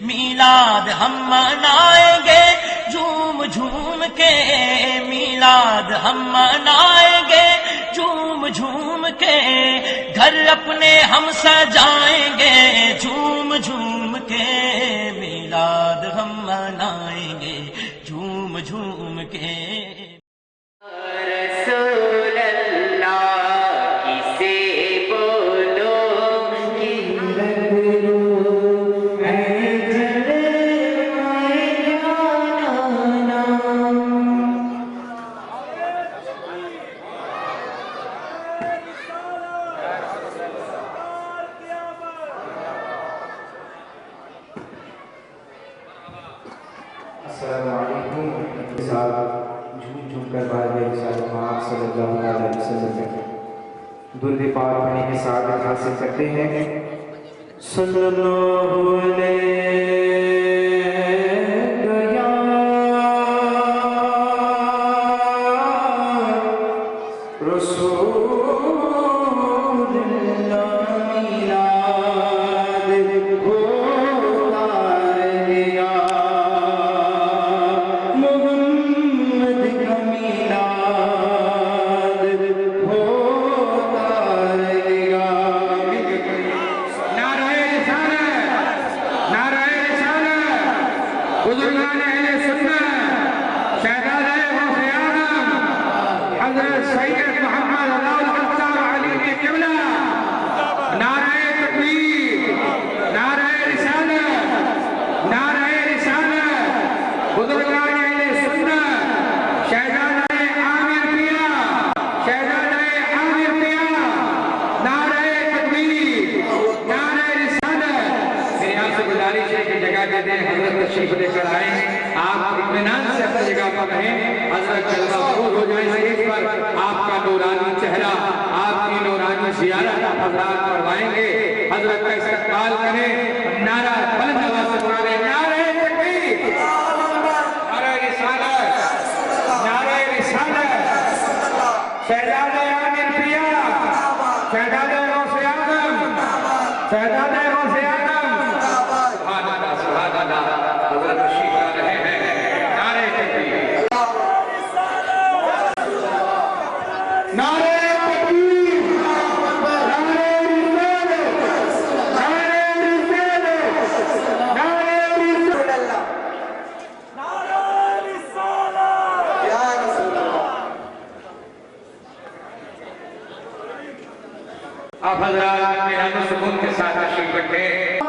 میلاد ہم منائیں گے جھوم جھوم کے، میلاد ہم منائیں گے جھوم جھوم کے، گھر اپنے ہم سجائیں گے جھوم جھوم کے، میلاد ہم منائیں گے جھوم جھوم کے۔ رسول اللہ کسے بولو کہ السلام علیکم کے ساتھ جھوم جھوم کر بارگاہ رسالت مآب صلی اللہ علیہ وسلم میں درود پاک پڑھنے کے ساتھ حاصل کرتے ہیں۔ صلی اللہ علیہ رسول اللہ میلاد ہوتا رہیا، محمد کا میلاد ہوتا رہیا۔ نعرہ رسالت، نعرہ رسالت، بزرگان اہل سنت، شہزادہ غوث اعظم حضرت سید محمد علاء الحق صاحب علی کے قبلہ، نعرہ تکبیر، نعرہ رسالت، نعرہ رسالت، بزرگان اہل سنت، شہزادہ عامر پیا، شہزادہ عامر پیا، نعرہ تکبیر، نعرہ رسالت۔ میری آپ سے گزارش ہے کہ جگہ دے دیں، حضرت تشریف لے کر آئیں، آپ اطمینان سے اپنی جگہ پر رہیں، حضرت جلوہ افروز ہو جائیں اسٹیج پر، آپ کا نورانی چہرہ، آپ کی نورانی زیارت حضرات پروائیں گے، حضرت کا استقبال کریں، نعرہ بلند آواز سے پکاریں، نعرہ تکبیر، نعرہ رسالت، نعرہ رسالت، شہزادہ عامر پیا، شہزادہ غوث اعظم، شہزادہ غوث اعظم، سبحان اللہ سبحان اللہ، حضرت تشریف لا رہے ہیں، نعرہ تکبیر، نعرہ تکبیر، نعرہ رسالت، نعرہ رسالت، نعرہ رسالت، یا رسول اللہ۔ آپ حضرات میرا سکون کے ساتھ تشریف رکھیں۔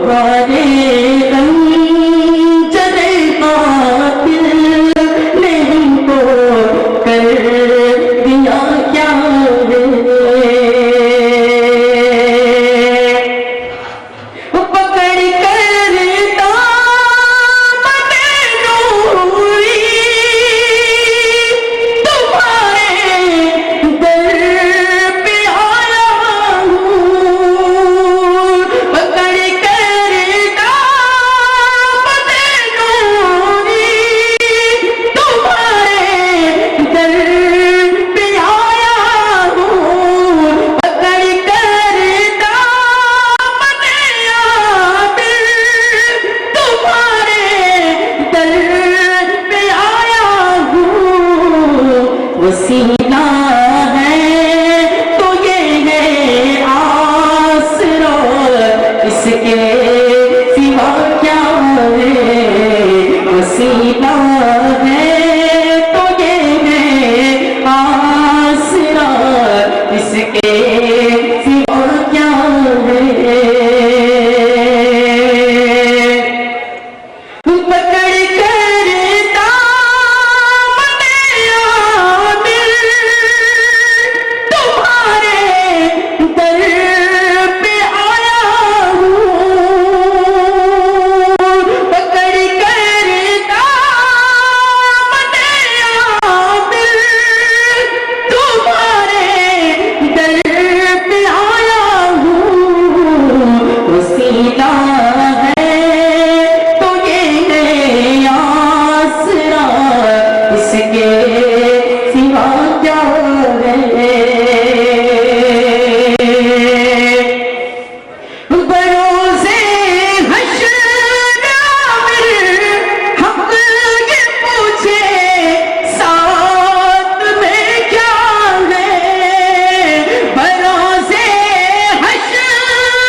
تمہارے چلے قاتل نے ہم کو کر دیا کیا ہے پکڑ کر دامن نوری تمہارے در پہ آیا ہوں پکڑ کر دامن نوری تمہارے در پہ آیا ہوں پکڑ کر دامن عادل تمہارے در پہ آیا ہوں وسیلہ ہے تو یہ ہے آسرا اس کے سوا کیا ہے وسیلہ ہے تو یہ ہے آسرا اس کے سوا کیا ہے پکڑ کر دامن عادل تمہارے در پہ آیا ہوں پکڑ کر دامن عادل تمہارے در پہ آیا ہوں وسیلہ ہے تو یہ ہے آسرا اس کے سوا کیا ہے بروزے حشر عامر حق یہ پوچھے ساتھ میں کیا ہے بروزے حشر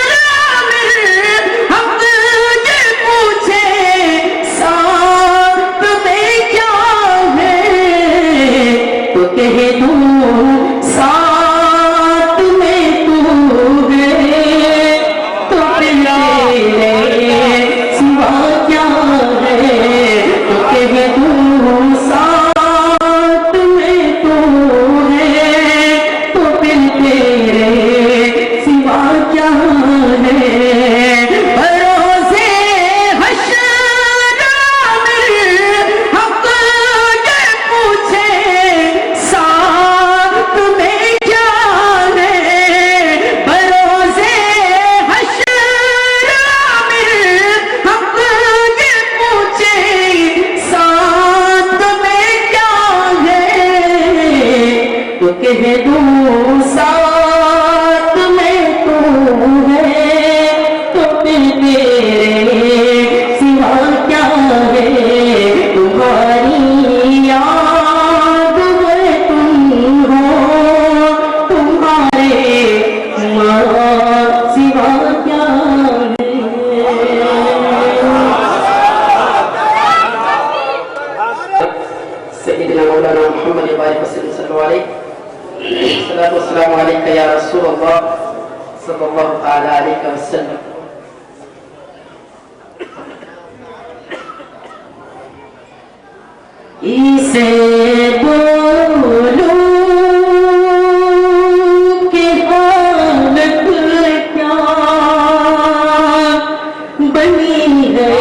عامر حق یہ پوچھے ساتھ میں کیا ہے تو کہہ دوں ساتھ میں تو ہے تو پھر تیرے سوا کیا ہے تو کہہ دوں ساتھ میں تو ہے تو پھر تیرے سوا کیا ہے بروزے حشر عامر حق یہ پوچھے ساتھ میں کیا ہے بروزے حشر عامر حق یہ پوچھے ساتھ میں کیا ہے تو کہہ دوں ساتھ میں تو ہے تو پھر تیرے سوا کیا ہے تمہاری یاد میں تم ہو تمہارے ماں سوا کیا ہے سیدنا مولانا محمد بارک وسلم صلی اللہ علیہ الصلاۃ والسلام علیک یا رسول اللہ صلی اللہ تعالی علیہ وسلم اسے بولو کہ حالت کیا بنی ہے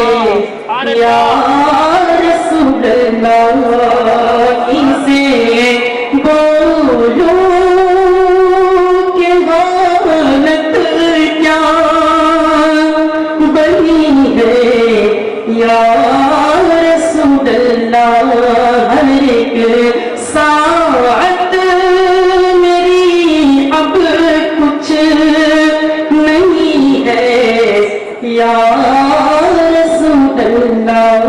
یا رسول اللہ اسے بولو کہ حالت کیا بنی ہے یا رسول اللہ ہر ایک ساعت میری اب کچھ نہیں ہے یا رسول اللہ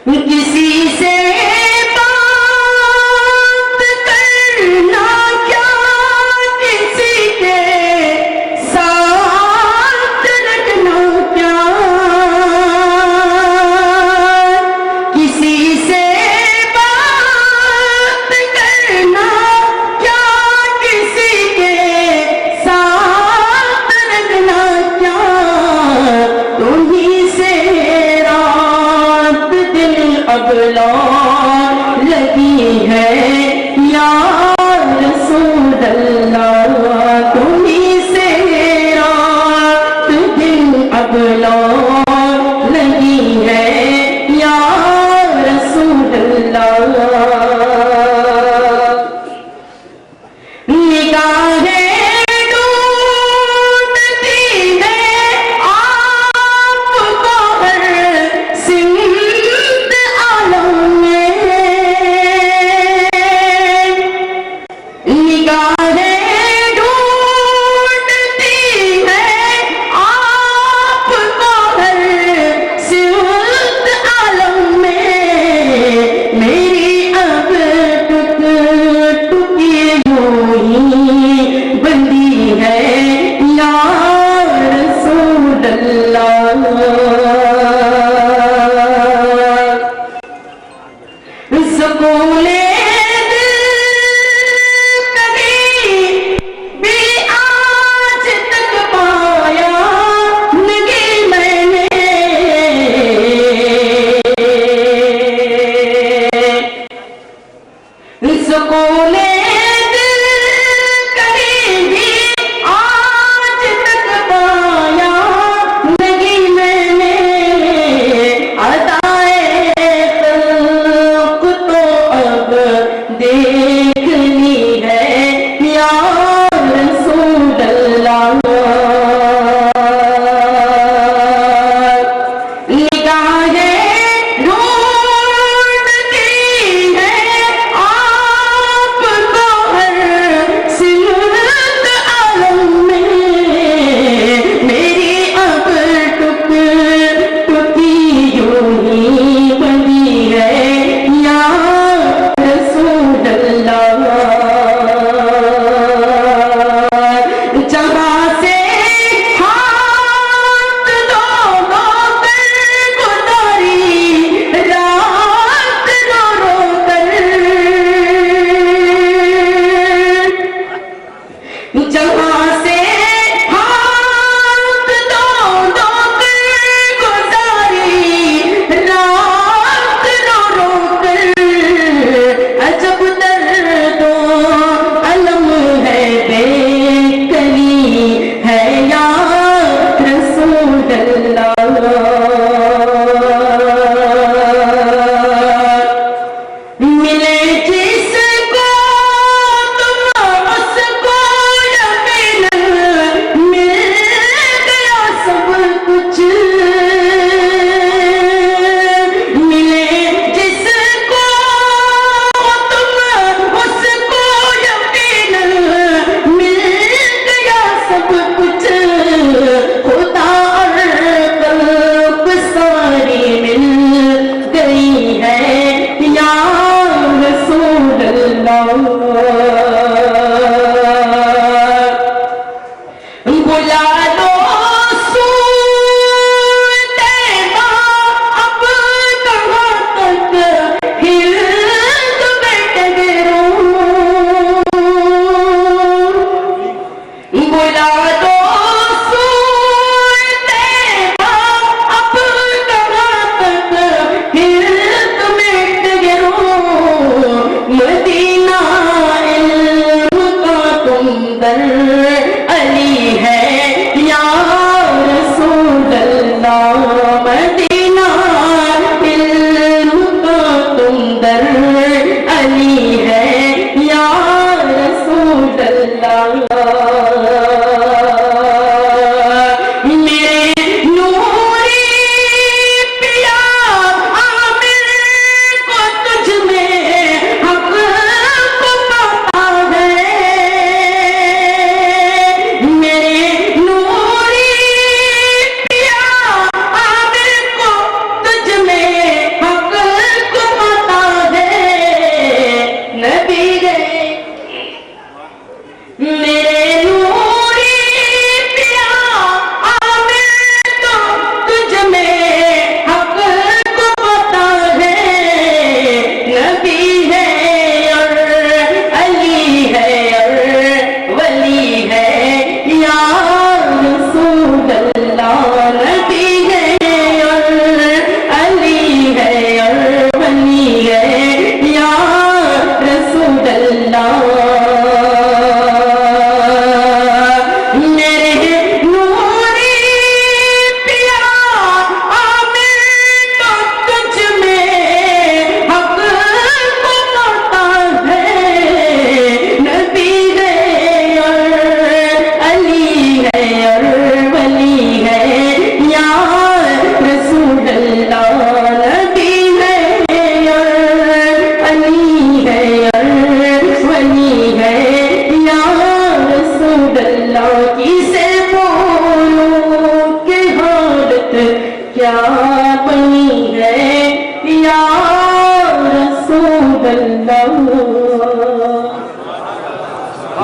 کسی سے بات کرنا کیا کسی کے ساتھ رکھنا کیا کسی سے بات کرنا کیا کسی کے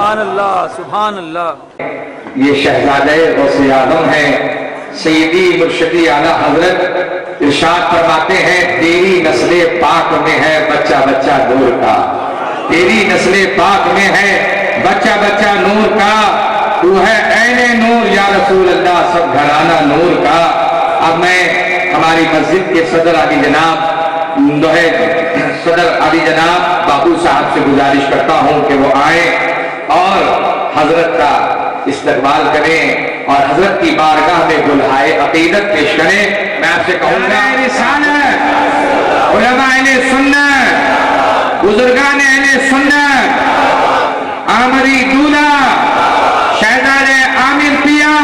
سبحان اللہ سبحان اللہ۔ یہ شہزادہ غوث اعظم ہیں، سیدی مرشدی اعلیٰ حضرت ارشاد فرماتے ہیں تیری نسل پاک میں ہے بچہ بچہ نور کا، تیری نسل پاک میں ہے بچہ بچہ نور کا، تو ہے عین نور یا رسول اللہ، سب گھرانہ نور کا۔ اب میں ہماری مسجد کے صدر علی جناب بابو صاحب سے گزارش کرتا ہوں کہ وہ آئیں اور حضرت کا استقبال کریں اور حضرت کی بارگاہ میں گلہائے عقیدت پیش کریں۔ میں آپ سے کہوں گا رسالت، علماء اہل سنت، بزرگان اہل سنت، آمری دولہ، شہزادہ عامر پیا،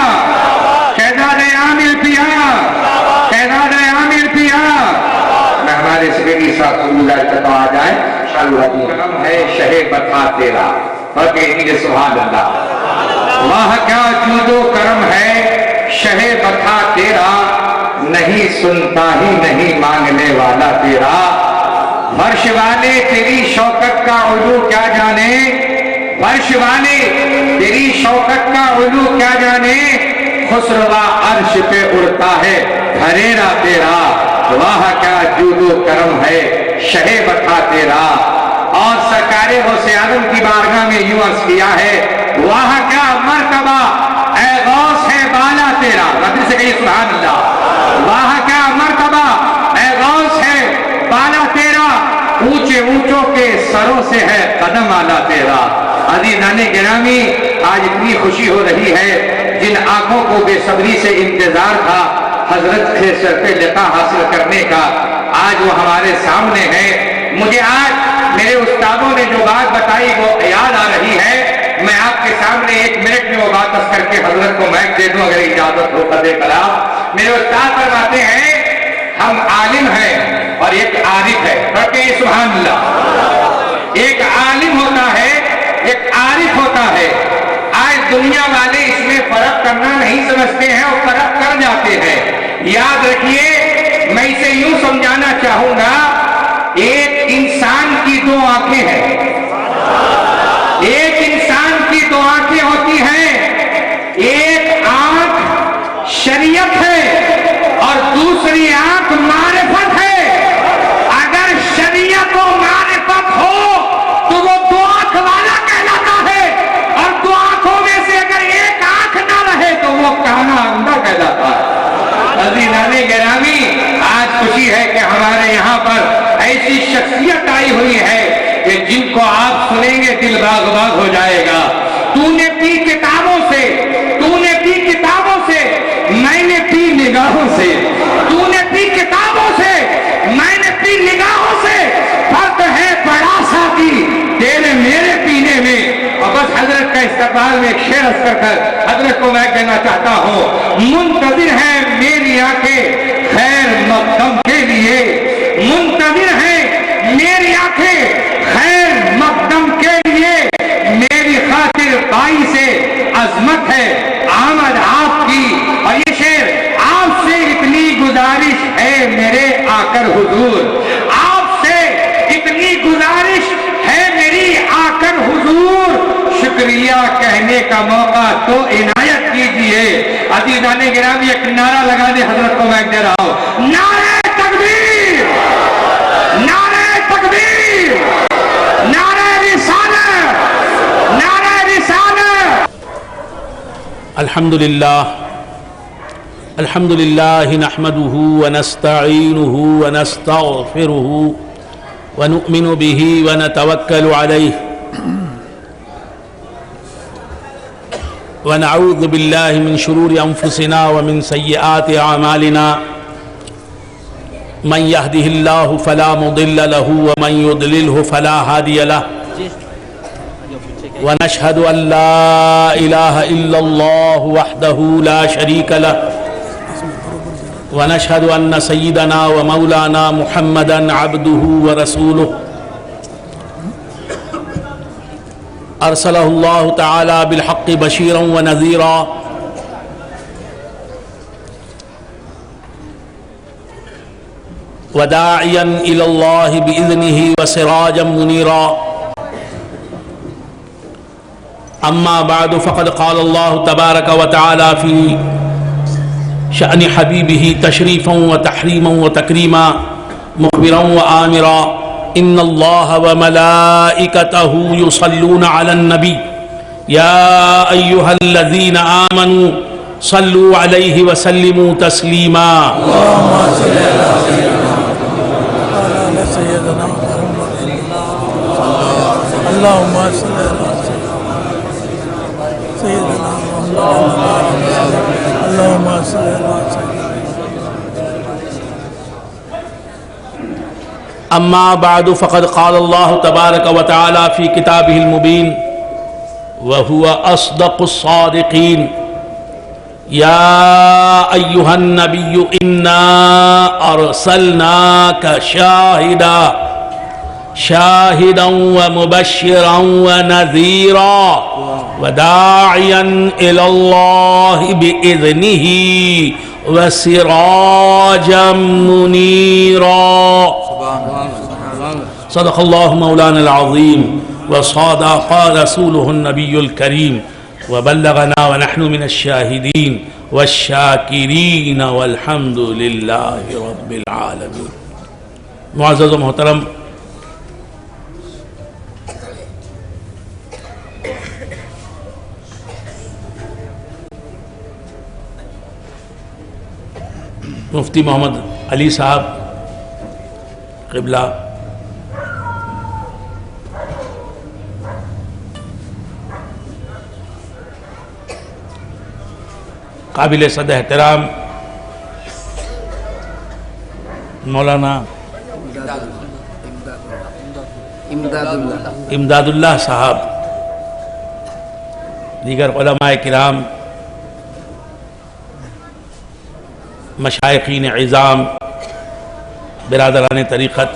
شہزادہ عامر پیا، شہزادہ عامر پیا، میں ہمارے سیکرٹری صاحب کو گزارش کرتا ہوں آ جائیں۔ کرم ہے شہ بتا تیرا، اور کہیں سبحان اللہ۔ واہ کیا جود و کرم ہے شہ بتا تیرا، نہیں سنتا ہی نہیں مانگنے والا تیرا، فرش والے تیری شوکت کا علو کیا جانے، فرش والے تیری شوکت کا علو کیا جانے، خسروا عرش پہ اڑتا ہے دھریرا تیرا، واہ کیا جود و کرم ہے شہ بتا تیرا۔ اور سرکار غوث اعظم کی بارگاہ میں یوں عرض کیا ہے واہ کیا مرتبہ اے غوث ہے بالا تیرا، رب سے کہیے سبحان اللہ، واہ کیا مرتبہ اے غوث ہے بالا تیرا، اونچے اونچوں کے سروں سے ہے قدم آلا تیرا۔ عزیزان گرامی، آج اتنی خوشی ہو رہی ہے، جن آنکھوں کو بے صبری سے انتظار تھا حضرت کے سر پہ لقاء حاصل کرنے کا، آج وہ ہمارے سامنے ہے۔ مجھے آج میرے استادوں نے جو بات بتائی وہ یاد آ رہی ہے، میں آپ کے سامنے ایک منٹ میں وہ بات کر کے حضرت کو مائک دے دوں اگر اجازت ہو قدر کلام۔ میرے استاد فرماتے ہیں ہم عالم ہیں اور ایک عارف ہے، کہتے ہیں سبحان اللہ۔ ایک عالم ہوتا ہے، ایک عارف ہوتا ہے۔ آج دنیا والے اس میں فرق کرنا نہیں سمجھتے ہیں اور فرق کر جاتے ہیں۔ یاد رکھیے، میں اسے یوں سمجھانا چاہوں گا، ایک انسان کی دو آنکھیں ہیں، ایک انسان کی دو آنکھیں ہوتی ہیں، ایک آنکھ شریعت ہے اور دوسری آنکھ معرفت ہے۔ اگر شریعت و معرفت ہو تو وہ دو آنکھ والا کہلاتا ہے، اور دو آنکھوں میں سے اگر ایک آنکھ نہ رہے تو وہ کانا اندھا کہلاتا ہے۔ عزیزان گرامی، آج خوشی ہے کہ ہمارے یہاں پر ایسی شخصیت آئی ہوئی ہے کہ جن کو آپ سنیں گے دل باغ باغ ہو جائے گا۔ تو نے پی کتابوں سے، تو نے پی کتابوں سے، میں نے پی نگاہوں سے، تو نے پی کتابوں سے، میں نے پی نگاہوں سے، فرق ہے بڑا ساتھی تیرے میرے پینے میں۔ اور بس حضرت کا استقبال میں ایک شعر عرض کر حضرت کو میں کہنا چاہتا ہوں، منتظر ہے میری آنکھیں خیر مقدم کے لیے، منتظر ہے میری آنکھیں خیر مقدم کے لیے، میری خاطر بائی سے عظمت ہے آمد آپ کی۔ اور یہ شعر آپ سے اتنی گزارش ہے میرے آ کر حضور، آپ سے اتنی گزارش ہے میری آ کر حضور، شکریہ کہنے کا موقع تو عنایت کیجیے۔ عزیزان گرامی، ایک نعرہ لگا دے، حضرت کو میں دے رہا ہوں، نعرہ تکبیر، نعرہ تکبیر، نعرہ رسالت، نعرہ رسالت۔ الحمدللہ الحمدللہ نحمده ونستعینه ونستغفره ونؤمن به ونتوکل علیہ ونعوذ باللہ من شرور انفسنا ومن سیئات اعمالنا، من يهده الله فلا مضل له ومن يضلله فلا هادي له، ونشهد أن لا إله إلا الله وحده لا شريك له، ونشهد أن سيدنا ومولانا محمدا عبده ورسوله، أرسله الله تعالى بالحق بشيرا ونذيرا، وداعيا إلى الله بإذنه وسراجا منيرا، أما بعد فقد قال الله تبارك وتعالى في شأن حبيبه تشريفا وتحريما وتكريما مخبرا وآمرا إن الله وملائكته يصلون على النبي يا أيها الذين آمنوا صلوا عليه وسلموا تسليما اللهم صل على سيدنا اللهم صل على سيدنا اللهم صل على أما بعد فقد قال الله تبارك وتعالى في كتابه المبين وهو أصدق الصادقين يا أيها النبي إنا أرسلناك شاهدا ومبشرا ونذيرا وداعيا إلى الله بإذنه وسراجا منيرا صدق الله مولانا العظيم وصدق رسوله النبي الكريم وبلغنا ونحن من الشاهدين والشاكرين والحمد لله رب العالمين. معزز و محترم مفتی محمد علی صاحب قبلہ، قابل صد احترام مولانا امداد اللہ صاحب، دیگر علماء کرام، مشائخین عظام، برادران طریقت،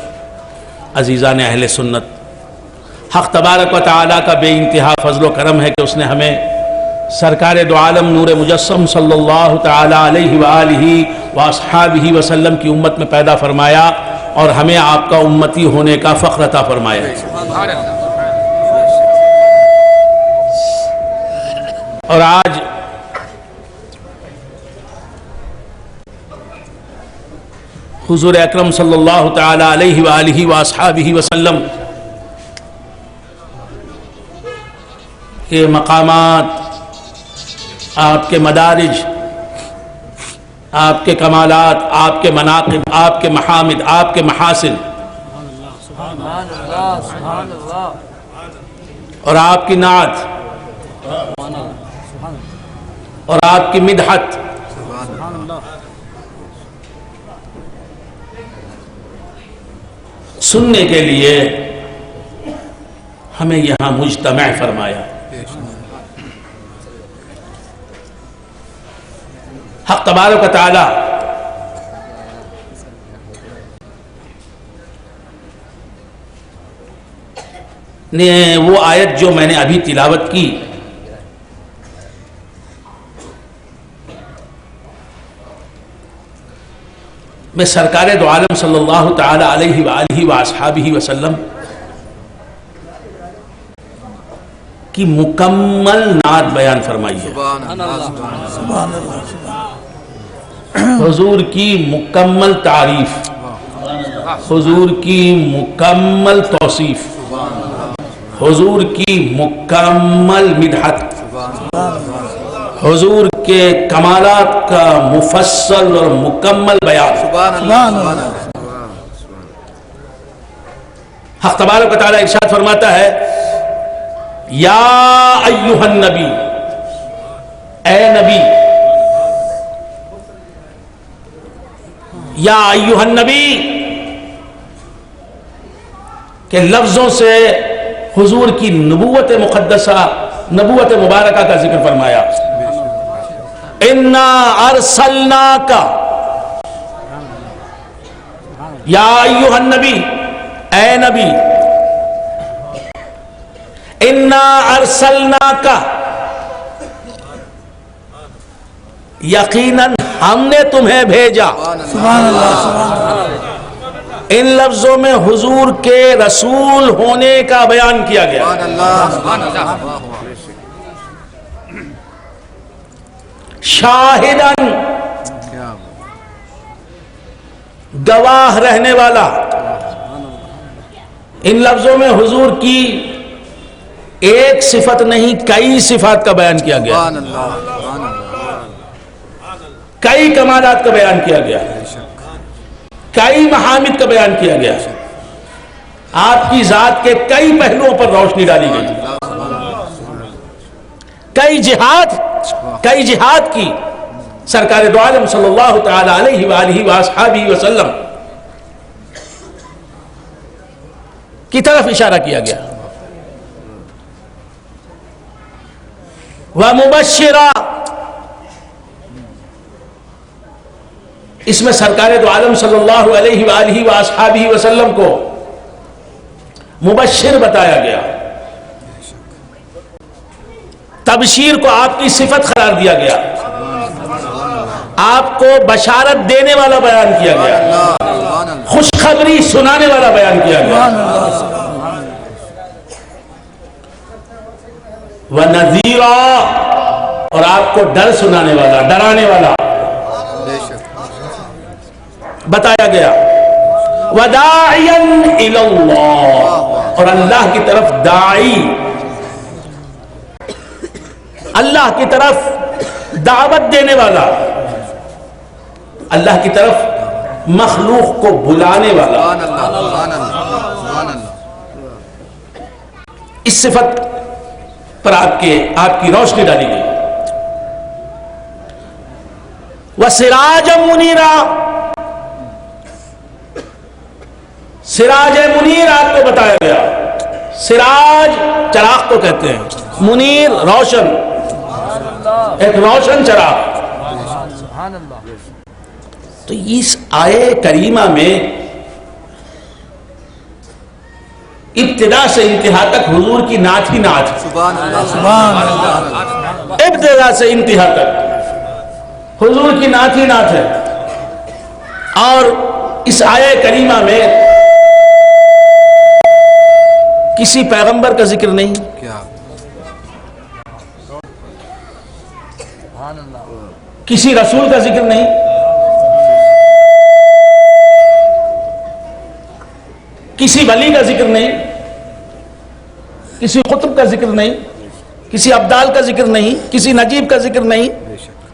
عزیزان اہل سنت، حق تبارک و تعالیٰ کا بے انتہا فضل و کرم ہے کہ اس نے ہمیں سرکار دو عالم نور مجسم صلی اللہ تعالیٰ علیہ وآلہ واصحابہ وسلم کی امت میں پیدا فرمایا اور ہمیں آپ کا امتی ہونے کا فخر عطا فرمایا. اور آج حضور اکرم صلی اللہ تعالیٰ علیہ وآلہ واصحابہ وسلم کے مقامات، آپ کے مدارج، آپ کے کمالات، آپ کے مناقب، آپ کے محامد، آپ کے محاسن اور آپ کی نعت اور آپ کی مدحت سننے کے لیے ہمیں یہاں مجتمع فرمایا. حق تبارک و تعالی نے وہ آیت جو میں نے ابھی تلاوت کی میں سرکار دو عالم صلی اللہ تعالی علیہ وآلہ واصحابہ وسلم کی مکمل نعت بیان فرمائی ہے. حضور کی مکمل تعریف، حضور کی مکمل توصیف، حضور کی مکمل مدحت، حضور کے کمالات کا مفصل اور مکمل بیان. حق تبارک و تعالی ارشاد فرماتا ہے یا ایھا النبی، اے نبی، یا ایھا النبی کے لفظوں سے حضور کی نبوت مقدسہ، نبوت مبارکہ کا ذکر فرمایا. انا ارسلناک یا ایھا النبی، اے نبی، انا ارسلناک، یقیناً ہم نے تمہیں بھیجا. سبحان اللہ، سبحان اللہ. ان لفظوں میں حضور کے رسول ہونے کا بیان کیا گیا. شاہدن گواہ رہنے والا. ان لفظوں میں حضور کی ایک صفت نہیں کئی صفات کا بیان کیا گیا, کئی کمالات کا بیان کیا گیا, کئی محامد کا بیان کیا گیا, آپ کی ذات کے کئی پہلوؤں پر روشنی ڈالی گئی, کئی جہاد کی سرکار دو عالم صلی اللہ تعالی علیہ وآلہ وآصحابہ وسلم کی طرف اشارہ کیا گیا. وَمُبَشِّرًا, اس میں سرکار دو عالم صلی اللہ علیہ وآلہ وآصحابہ وسلم کو مبشر بتایا گیا, تبشیر کو آپ کی صفت قرار دیا گیا, آپ کو بشارت دینے والا بیان کیا گیا, خوشخبری سنانے والا بیان کیا گیا. وَنَذِيرًا, اور آپ کو ڈر سنانے والا, ڈرانے والا بتایا گیا. وَدَاعِيًا إِلَى اللَّهِ, اور اللہ کی طرف داعی, اللہ کی طرف دعوت دینے والا, اللہ کی طرف مخلوق کو بلانے والا. اس صفت پر آپ کی روشنی ڈالی گئی. وَسِرَاجًا مُنِيرًا, سراج منیر آپ کو بتایا گیا. سراج چراغ کو کہتے ہیں, منیر روشن, ایک روشن چراغ. تو اس آیے کریمہ میں ابتدا سے انتہا تک حضور کی نعت ہی نعت, ابتدا سے انتہا تک حضور کی نعت ہی نعت ہے. اور اس آیے کریمہ میں کسی پیغمبر کا ذکر نہیں, کسی رسول کا ذکر نہیں, کسی ولی کا ذکر نہیں, کسی قطب کا ذکر نہیں, کسی ابدال کا ذکر نہیں, کسی نجیب کا ذکر نہیں,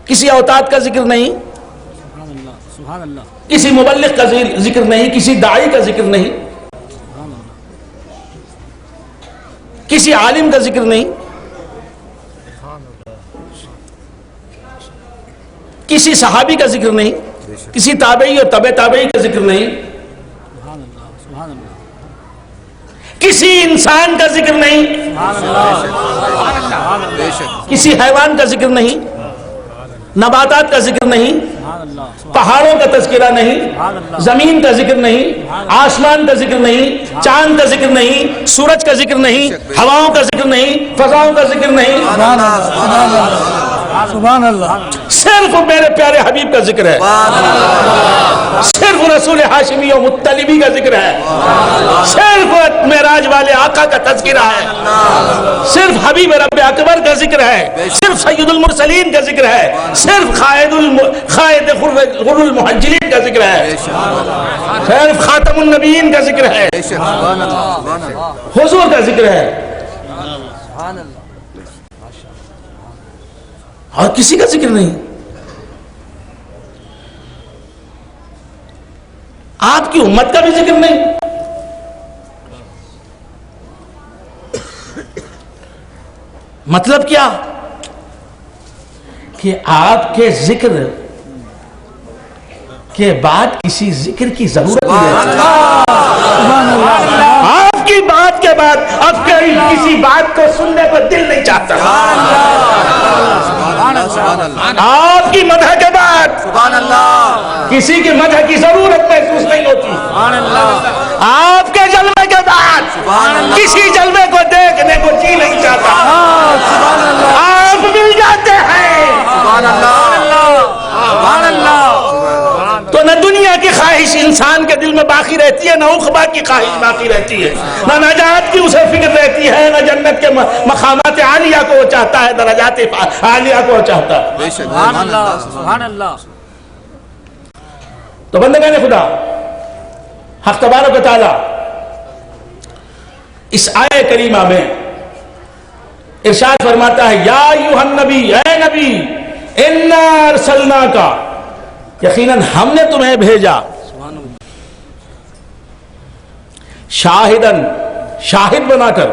کسی اوتاد کا ذکر نہیں, کسی مبلغ کا ذکر نہیں, کسی داعی کا ذکر نہیں, کسی عالم کا ذکر نہیں, کسی صحابی کا ذکر نہیں, کسی تابعی اور تبع تابعی کا ذکر نہیں, کسی انسان کا ذکر نہیں, کسی حیوان کا ذکر نہیں, نباتات کا ذکر نہیں, پہاڑوں کا تذکرہ نہیں, زمین کا ذکر نہیں, آسمان کا ذکر نہیں, چاند کا ذکر نہیں, سورج کا ذکر نہیں, ہواؤں کا ذکر نہیں, فضاؤں کا ذکر نہیں, سبحان اللہ, صرف میرے پیارے حبیب کا ذکر ہے, صرف رسول ہاشمی و مطلبی کا ذکر ہے, صرف معراج والے آقا کا تذکرہ ہے, صرف حبیب رب اکبر کا ذکر ہے, صرف سید المرسلین کا ذکر ہے, صرف قائد غر المحجلین کا ذکر ہے, صرف خاتم النبیین کا ذکر ہے, حضور کا ذکر ہے, اور کسی کا ذکر نہیں. آپ کی امت کا بھی ذکر نہیں. مطلب کیا کہ آپ کے ذکر کے بعد کسی ذکر کی ضرورت نہیں ہے. آپ کی بات کے بعد اب کسی بات کو سننے کو دل نہیں چاہتا. آپ کی مدح کے بعد کسی کی مدح کی ضرورت محسوس نہیں ہوتی. آپ کے جلوے کے بعد کسی جلوے کو دیکھنے کو جی نہیں چاہتا. آپ مل جاتے ہیں تو نہ دنیا کی خواہش انسان کے دل میں باقی رہتی ہے, نہ عقبہ کی خواہش باقی رہتی ہے، نہ نجات کی اسے فکر رہتی ہے، نہ جنت کے مقامات عالیہ کو وہ چاہتا ہے، درجات عالیہ کو وہ چاہتا ہے۔ سبحان اللہ سبحان اللہ۔ تو بندگان خدا، حق تبارک و تعالی اس آیہ کریمہ میں ارشاد فرماتا ہے یا ایھا النبی، اے نبی، انا ارسلناک، یقیناً ہم نے تمہیں بھیجا، شاہدن، شاہد بنا کر،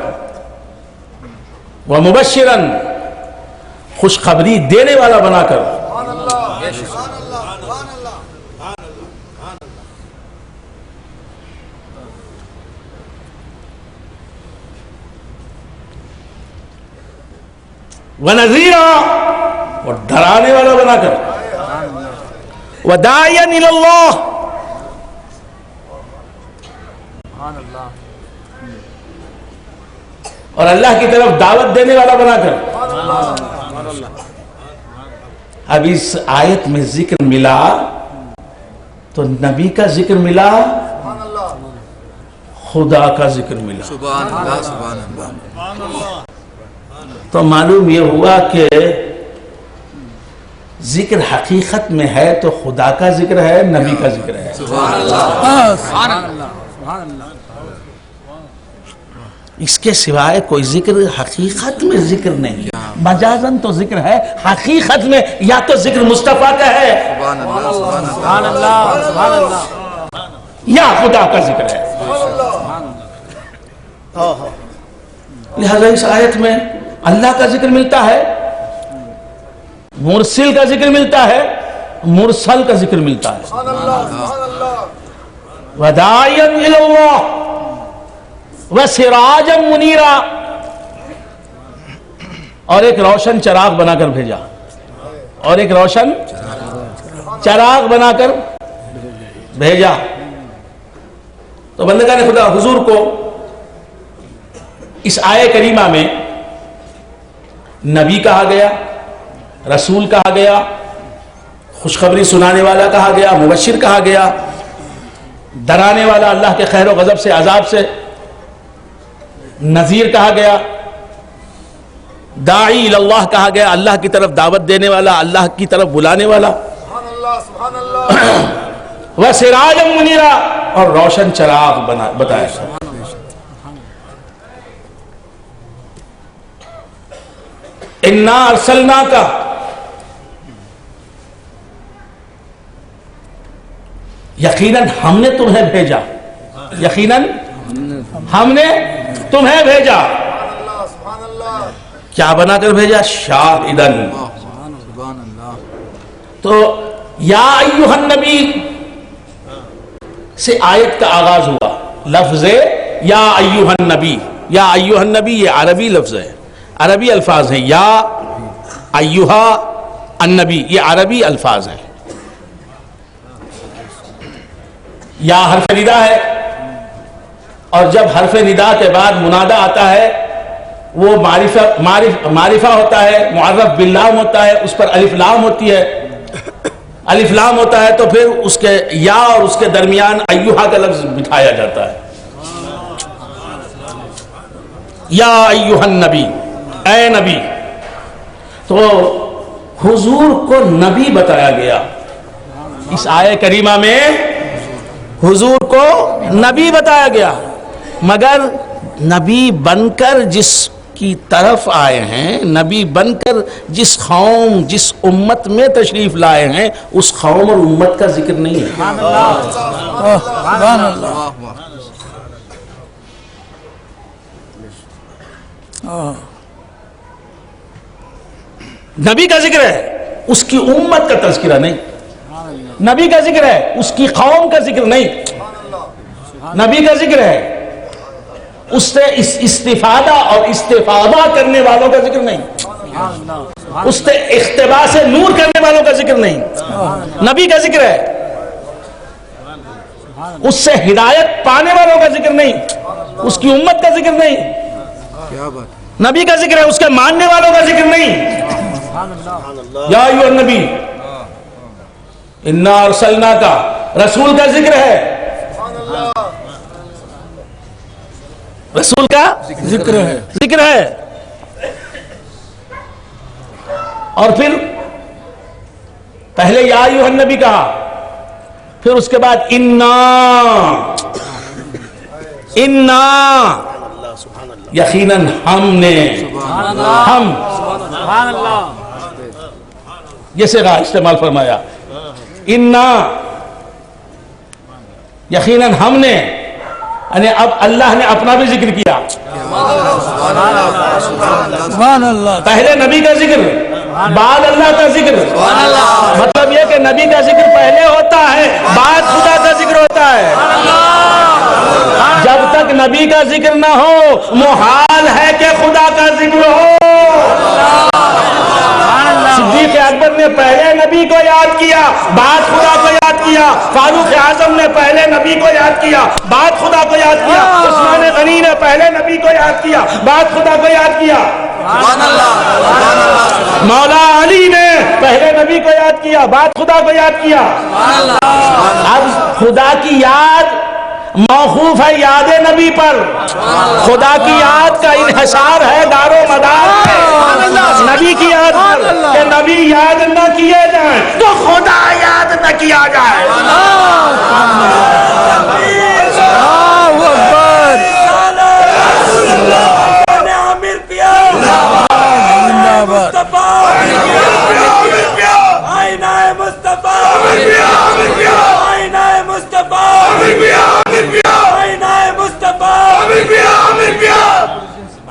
ومبشرن، خوشخبری دینے والا بنا کر، وَنَذِيرًا، اور ڈرانے والا بنا کر، وَدَاعِيًا إِلَى اللَّهِ، اور اللہ کی طرف دعوت دینے والا بنا کر۔ اب اس آیت میں ذکر ملا تو نبی کا ذکر ملا، خدا کا ذکر ملا، سبحان اللہ سبحان اللہ۔ تو معلوم یہ ہوا کہ ذکر حقیقت میں ہے تو خدا کا ذکر ہے، نبی کا ذکر ہے۔ سبحان اللہ سبحان اللہ سبحان اللہ۔ اس کے سوائے کوئی ذکر حقیقت میں ذکر نہیں، مجازن تو ذکر ہے، حقیقت میں یا تو ذکر مصطفیٰ کا ہے سبحان اللہ سبحان اللہ سبحان اللہ، یا خدا کا ذکر ہے۔ لہذا اس آیت میں اللہ کا ذکر ملتا ہے، مرسل کا ذکر ملتا ہے، مرسل کا ذکر ملتا ہے، وَدَاعِيًا إِلَى اللَّهِ وَسِرَاجًا مُنِيرًا، اور ایک روشن چراغ بنا کر بھیجا، اور ایک روشن چراغ بنا کر بھیجا۔ تو بندگان خدا، حضور کو اس آیہ کریمہ میں نبی کہا گیا، رسول کہا گیا، خوشخبری سنانے والا کہا گیا، مبشر کہا گیا، ڈرانے والا اللہ کے خیر و غضب سے، عذاب سے، نذیر کہا گیا، داعی اللہ کہا گیا، اللہ کی طرف دعوت دینے والا، اللہ کی طرف بلانے والا، وَسِرَاجًا مُنِيرًا، اور روشن چراغ بتایا۔ اِنَّا أَرْسَلْنَاكَ، یقیناً ہم نے تمہیں بھیجا، یقیناً ہم نے تمہیں بھیجا، کیا بنا کر بھیجا؟ شاہدن۔ تو یا ایھا النبی سے آیت کا آغاز ہوا، لفظ یا ایھا النبی، یا ایھا النبی یہ عربی لفظ ہے، عربی الفاظ ہیں، یا ایھا النبی یہ عربی الفاظ ہیں۔ یا حرف ندا ہے، اور جب حرف ندا کے بعد منادہ آتا ہے وہ معرفہ ہوتا ہے، معرف باللام ہوتا ہے، اس پر الف لام ہوتی ہے، الف لام ہوتا ہے تو پھر اس کے یا اور اس کے درمیان ایھا کا لفظ بٹھایا جاتا ہے۔ یا ایھا النبی، اے نبی، تو حضور کو نبی بتایا گیا اس آیہ کریمہ میں، حضور کو نبی بتایا گیا، مگر نبی بن کر جس کی طرف آئے ہیں، نبی بن کر جس قوم، جس امت میں تشریف لائے ہیں، اس قوم اور امت کا ذکر نہیں ہے۔ سبحان اللہ۔ نبی کا ذکر ہے، اس کی امت کا تذکرہ نہیں، نبی کا ذکر ہے، اس کی قوم کا ذکر نہیں، نبی کا ذکر ہے، اس سے استفادہ اور استفادہ کرنے والوں کا ذکر نہیں، اس سے اقتباس نور کرنے والوں کا ذکر نہیں، نبی کا ذکر ہے، اس سے ہدایت پانے والوں کا ذکر نہیں، اس کی امت کا ذکر نہیں، نبی کا ذکر ہے، اس کے ماننے والوں کا ذکر نہیں۔ یا ایھا النبی انا ارسلناک، رسول کا ذکر ہے، رسول کا ذکر ہے. ذکر ہے. اور پھر پہلے یا ایھا النبی کہا, پھر اس کے بعد انا یقیناً ہم نے, ہم سبحان اللہ. یہ صیغہ استعمال فرمایا. انا یقیناً ہم نے, یعنی اب اللہ نے اپنا بھی ذکر کیا. سبحان اللہ. پہلے نبی کا ذکر, بعد اللہ کا ذکر. مطلب یہ کہ نبی کا ذکر پہلے ہوتا ہے, بعد خدا کا ذکر ہوتا ہے. جب تک نبی کا ذکر نہ ہو محال ہے کہ خدا کا ذکر ہو. صدیق اکبر نے پہلے نبی کو یاد کیا, بعد خدا کو یاد کیا. فاروق اعظم نے پہلے نبی کو یاد کیا, بعد خدا کو یاد کیا. عثمان غنی نے پہلے نبی کو یاد کیا, بعد خدا کو یاد کیا. مولا علی نے پہلے نبی کو یاد کیا, بعد خدا کو یاد کیا. اب خدا کی یاد موقوف ہے یاد نبی پر. خدا کی یاد کا انحصار ہے دار و مدار ہے نبی کی یاد پر, کہ نبی یاد نہ کیے جائیں تو خدا یاد نہ کیا جائے.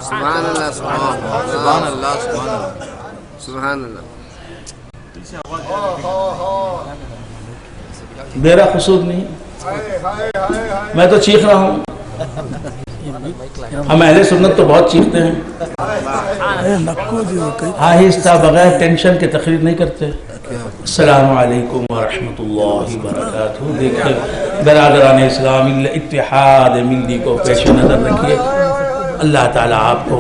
سبحان اللہ, سبحان اللہ, سبحان اللہ. میرا قصور نہیں, میں تو چیخ رہا ہوں. ہم اہل سنت تو بہت چیختے ہیں, آہستہ بغیر ٹینشن کے تقریر نہیں کرتے. السلام علیکم ورحمۃ اللہ وبرکاتہ. دیکھیں برادران اسلام, اتحاد ملی کو پیش نظر رکھیے. اللہ تعالیٰ آپ کو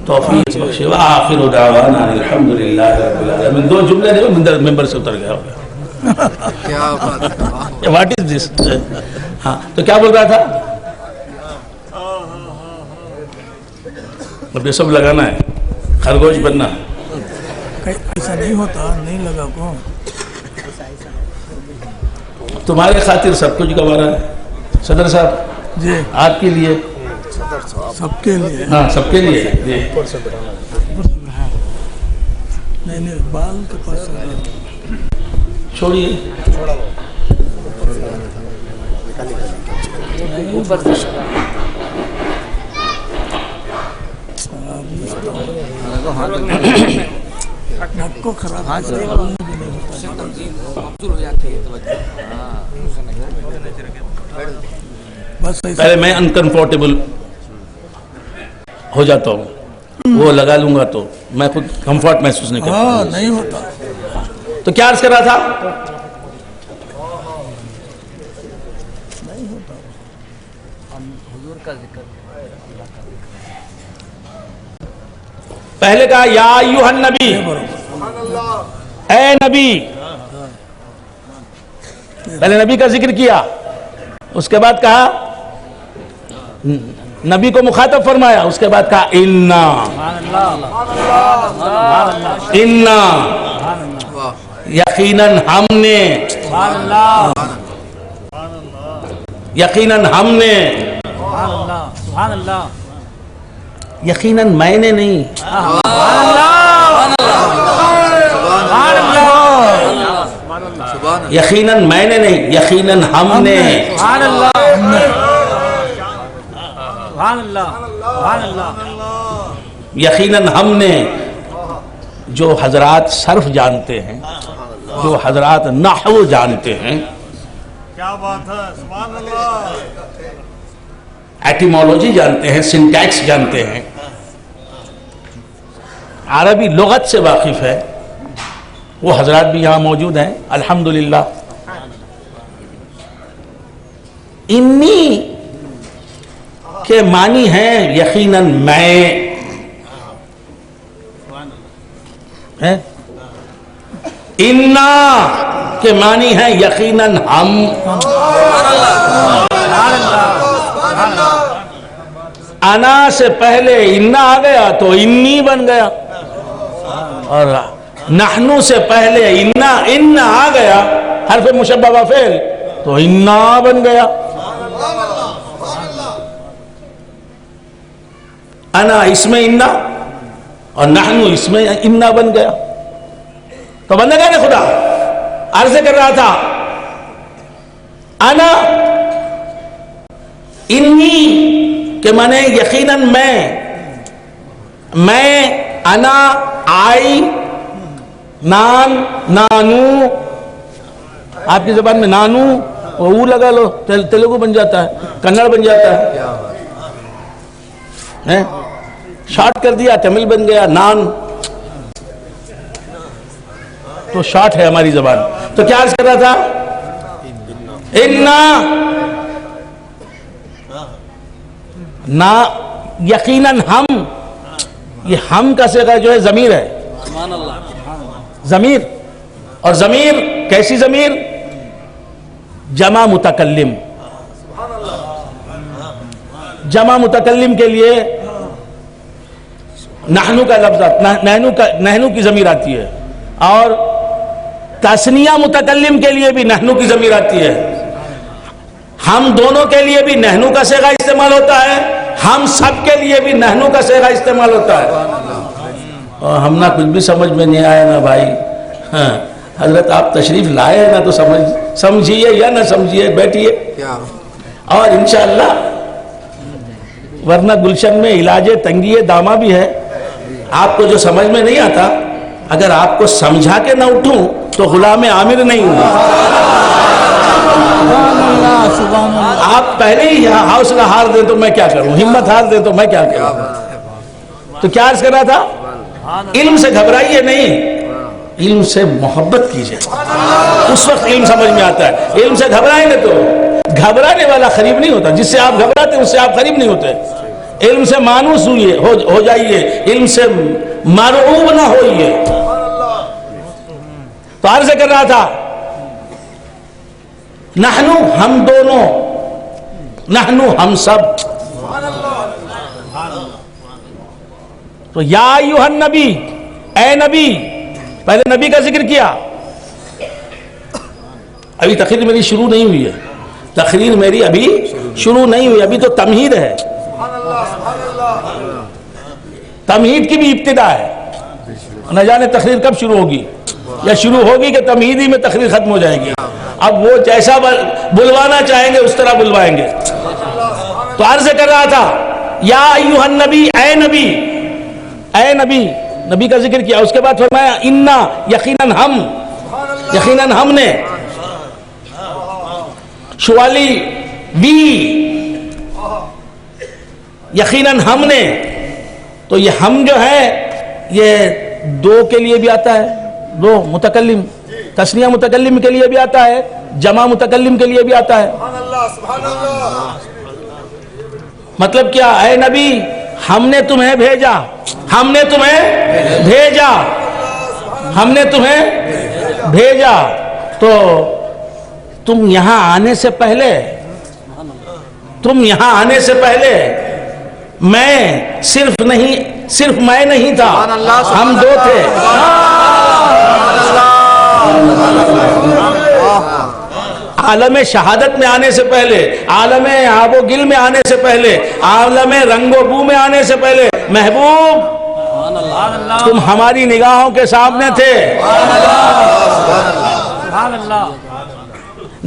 توفیق بخشے. وآخر دعوانا الحمدللہ رب العالمین. 2 جملے نہیں, ممبر سے اتر گیا. واٹ از دس. ہاں تو کیا بول رہا تھا؟ اب یہ سب لگانا ہے, خرگوش بننا ہے. ایسا نہیں ہوتا, نہیں لگا کو. تمہارے خاطر سب کچھ گوارا ہے صدر صاحب جی, آپ کے لیے, سب کے لیے. ہاں سب کے لیے. جی نہیں بال کے پاس چھوڑیے. نک کو خراب بس. پہلے میں انکمفرٹیبل ہو جاتا ہوں, وہ لگا لوں گا تو میں خود کمفرٹ محسوس نہیں کرتا. ہاں نہیں ہوتا. تو کیا عرض کر رہا تھا؟ پہلے کہا یا ایھا النبی, اے نبی. پہلے نبی کا ذکر کیا, اس کے بعد کہا نبی کو مخاطب فرمایا, اس کے بعد کہا انا یقیناً ہم نے, یقیناً ہم نے, یقیناً میں نے نہیں, یقیناً میں نے نہیں, یقیناً ہم نے. یقیناً ہم نے. جو حضرات صرف جانتے ہیں, جو حضرات نحو جانتے ہیں, کیا بات ہے, سبحان اللہ, ایٹیمولوجی جانتے ہیں, سنٹیکس جانتے ہیں, عربی لغت سے واقف ہے, وہ حضرات بھی یہاں موجود ہیں الحمدللہ. انی کے معنی ہیں یقیناً میں, انا کے معنی ہیں یقیناً ہم. انا سے پہلے انا آ گیا تو انی بن گیا، اور نحنو سے پہلے ان آ گیا حرف مشبہ و فعل تو انا بن گیا. انا اس میں انا اور نحنو اس میں انا بن گیا. تو بندگان نے خدا عرض کر رہا تھا انا انی کہ مانے یقیناً میں انا آئی نان نانو، آپ کی زبان میں نانو او لگا لو تیلگو بن جاتا ہے، کنڑ بن جاتا ہے، شارٹ کر دیا تمل بن گیا نان، تو شارٹ ہے ہماری زبان. تو کیا عرض کر رہا تھا انا نا یقیناً ہم، یہ ہم کا صیغہ جو ہے ضمیر ہے، ضمیر، اور ضمیر کیسی ضمیر؟ جمع متکلم. جمع متکلم کے لیے نحنو کا لفظ نحنو کی ضمیر آتی ہے، اور تثنیہ متکلم کے لیے بھی نحنو کی ضمیر آتی ہے. ہم دونوں کے لیے بھی نحنو کا صیغہ استعمال ہوتا ہے، ہم سب کے لیے بھی نحنو کا صیغہ استعمال ہوتا ہے. اور ہم نہ کچھ بھی سمجھ میں نہیں آیا نا بھائی. ہاں حضرت آپ تشریف لائے نا تو سمجھیے یا نہ سمجھیے، بیٹھیے اور انشاءاللہ، ورنہ گلشن میں علاج تنگی دامہ بھی ہے. آپ کو جو سمجھ میں نہیں آتا اگر آپ کو سمجھا کے نہ اٹھوں تو غلام عامر نہیں ہوں. آپ پہلے ہی حوصلہ ہار دیں تو میں کیا کروں، ہمت ہار دیں تو میں کیا کروں. تو کیا عرض کر رہا تھا؟ علم سے گھبرائیے نہیں، علم سے محبت کیجئے، اس وقت علم سمجھ میں آتا ہے. علم سے گھبرائیں گے تو گھبرانے والا قریب نہیں ہوتا، جس سے آپ گھبراتے ہیں اس سے آپ قریب نہیں ہوتے. علم سے مانوس ہو جائیے، علم سے مرعوب نہ ہوئیے. تو عرض کر رہا تھا نحنو ہم دونوں، نحنو ہم سب. تو یا ایھا النبی، اے نبی، پہلے نبی کا ذکر کیا. ابھی تقریر میری شروع نہیں ہوئی ہے، تقریر میری ابھی شروع نہیں ہوئی، ابھی تو تمہید ہے. تمہید کی بھی ابتدا ہے، نہ جانے تقریر کب شروع ہوگی، یا شروع ہوگی کہ تمہید ہی میں تقریر ختم ہو جائے گی. اب وہ جیسا بلوانا چاہیں گے اس طرح بلوائیں گے. تو عرض کر رہا تھا یا ایھا النبی، اے نبی، اے نبی، نبی کا ذکر کیا. اس کے بعد فرمایا انا یقیناً ہم نے، شوالی بی، یقیناً ہم نے. تو یہ ہم جو ہے یہ دو کے لیے بھی آتا ہے، دو متکلم، تثنیہ متکلم کے لیے بھی آتا ہے، جمع متکلم کے لیے بھی آتا ہے. مطلب کیا؟ اے نبی ہم نے تمہیں بھیجا، ہم نے تمہیں بھیجا، ہم نے تمہیں بھیجا. تو تم یہاں آنے سے پہلے، تم یہاں آنے سے پہلے میں صرف میں نہیں تھا، ہم دو تھے. عالم شہادت میں آنے سے پہلے، عالم آب و گل میں آنے سے پہلے، عالم رنگ و بو میں آنے سے پہلے محبوب تم ہماری نگاہوں کے سامنے تھے.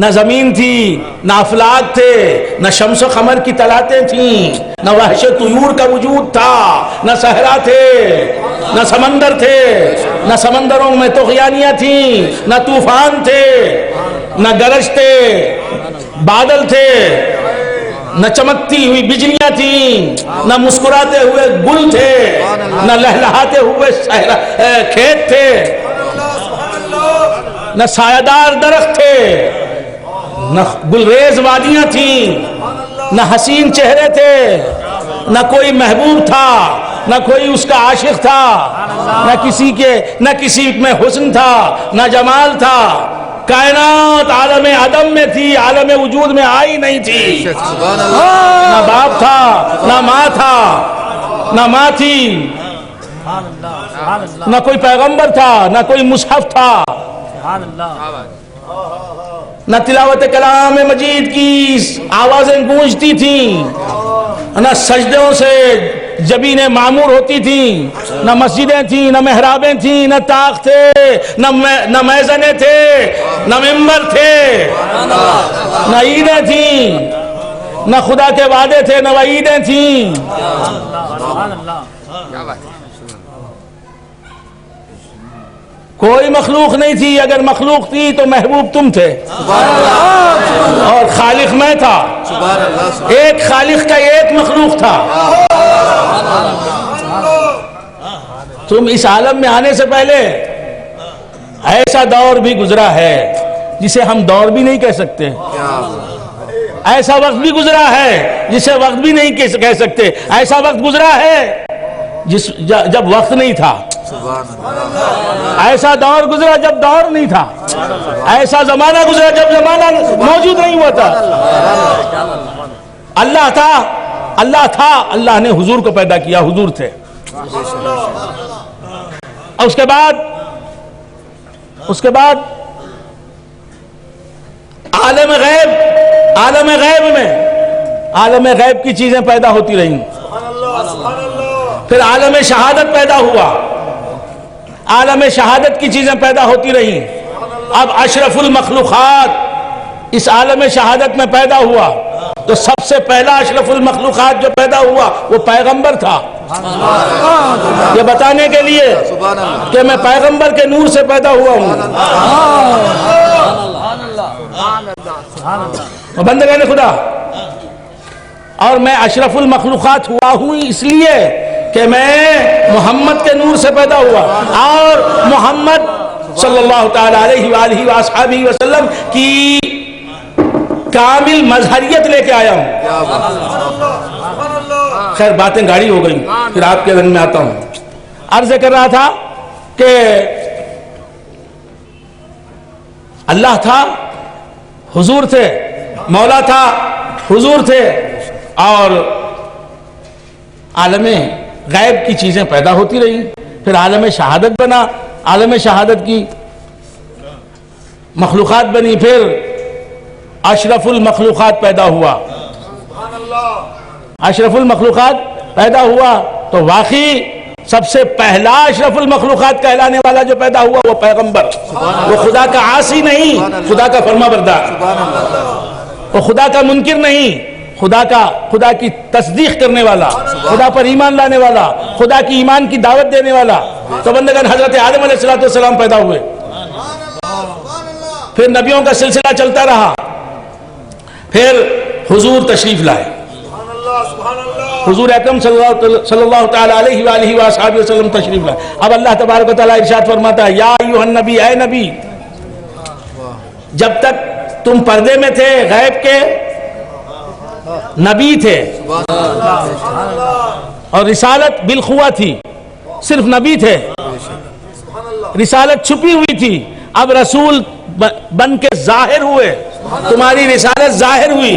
نہ زمین تھی، نہ افلاک تھے، نہ شمس و قمر کی طلعتیں تھیں، نہ وحش طیور کا وجود تھا، نہ صحرا تھے، نہ سمندر تھے، نہ سمندروں میں طغیانیاں تھیں، نہ طوفان تھے، نہ گرج تھے، بادل تھے، نہ چمکتی ہوئی بجلیاں تھیں، نہ مسکراتے ہوئے گل تھے، نہ لہلہاتے ہوئے کھیت تھے، نہ سایہ درخت تھے، نہ گلریز وادیاں تھیں، نہ حسین چہرے تھے، نہ کوئی محبوب تھا، نہ کوئی اس کا عاشق تھا، نہ کسی میں حسن تھا، نہ جمال تھا. کائنات عالم عدم میں تھی، عالم وجود میں آئی نہیں تھی. سبحان اللہ. نہ باپ تھا، نہ ماں تھا، نہ ماں تھی، نہ کوئی پیغمبر تھا، نہ کوئی مصحف تھا، نہ تلاوت کلام مجید کی آوازیں گونجتی تھیں، نہ سجدوں سے جبینیں معمور ہوتی تھیں، نہ مسجدیں تھیں، نہ محرابیں تھیں، نہ طاق تھے، نہ میزنے تھے، نہ ممبر تھے، نہ عیدیں تھیں، نہ خدا کے وعدے تھے، نہ وعیدیں تھیں. کوئی مخلوق نہیں تھی. اگر مخلوق تھی تو محبوب تم تھے اور خالق میں تھا. ایک خالق کا ایک مخلوق تھا. تم اس عالم میں آنے سے پہلے ایسا دور بھی گزرا ہے جسے ہم دور بھی نہیں کہہ سکتے. ایسا وقت بھی گزرا ہے جسے وقت بھی نہیں کہہ سکتے. ایسا وقت گزرا ہے جب وقت نہیں تھا. ایسا دور گزرا جب دور نہیں تھا. ایسا زمانہ گزرا جب زمانہ موجود نہیں ہوا تھا. اللہ تھا، اللہ نے حضور کو پیدا کیا، حضور تھے. اور اس کے بعد عالم غیب کی چیزیں پیدا ہوتی رہیں. پھر عالم شہادت پیدا ہوا. عالم شہادت کی چیزیں پیدا ہوتی رہیں. اب اشرف المخلوقات اس عالم شہادت میں پیدا ہوا. تو سب سے پہلا اشرف المخلوقات جو پیدا ہوا وہ پیغمبر تھا. یہ بتانے کے لیے کہ میں پیغمبر کے نور سے پیدا ہوا ہوں. بندگان خدا، اور میں اشرف المخلوقات ہوا ہوں اس لیے کہ میں محمد کے نور سے پیدا ہوا اور محمد صلی اللہ تعالی علیہ وآلہ وآصحابہ وسلم کی کامل مظہریت لے کے آیا ہوں. خیر باتیں گاڑی ہو گئی، پھر آپ کے ذہن میں آتا ہوں. عرض کر رہا تھا کہ اللہ تھا، حضور تھے، مولا تھا، حضور تھے، اور عالم غیب کی چیزیں پیدا ہوتی رہی. پھر عالم شہادت بنا، عالم شہادت کی مخلوقات بنی. پھر اشرف المخلوقات پیدا ہوا. اشرف المخلوقات پیدا ہوا تو واقعی سب سے پہلا اشرف المخلوقات کہلانے والا جو پیدا ہوا وہ پیغمبر. وہ خدا کا عاصی نہیں، خدا کا فرما بردار. وہ خدا کا منکر نہیں، خدا کی تصدیق کرنے والا، خدا پر ایمان لانے والا، خدا کی ایمان کی دعوت دینے والا. تو بندگان حضرت آدم علیہ السلام پیدا ہوئے. پھر نبیوں کا سلسلہ چلتا رہا. پھر حضور تشریف لائے. حضور اکرم صلی اللہ تعالی علیہ وآلہ وآصحابہ وسلم تشریف لائے. اب اللہ تبارک و تعالی ارشاد فرماتا ہے، یا ایھا النبی، اے نبی، جب تک تم پردے میں تھے، غیب کے نبی تھے اور رسالت بالخوا تھی، صرف نبی تھے، رسالت چھپی ہوئی تھی. اب رسول بن کے ظاہر ہوئے، تمہاری رسالت ظاہر ہوئی.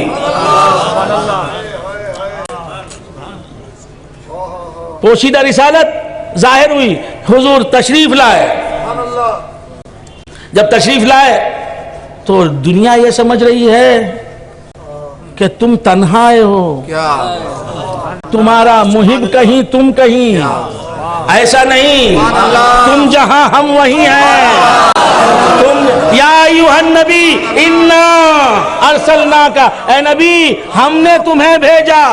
پوشیدہ رسالت ظاہر ہوئی. حضور تشریف لائے. جب تشریف لائے تو دنیا یہ سمجھ رہی ہے کہ تم تنہا ہو، تمہارا محب کہیں تم کہیں. ایسا نہیں، تم جہاں ہم وہیں ہیں. تم یا ایھا النبی انا ارسلناک، اے نبی ہم نے تمہیں بھیجا.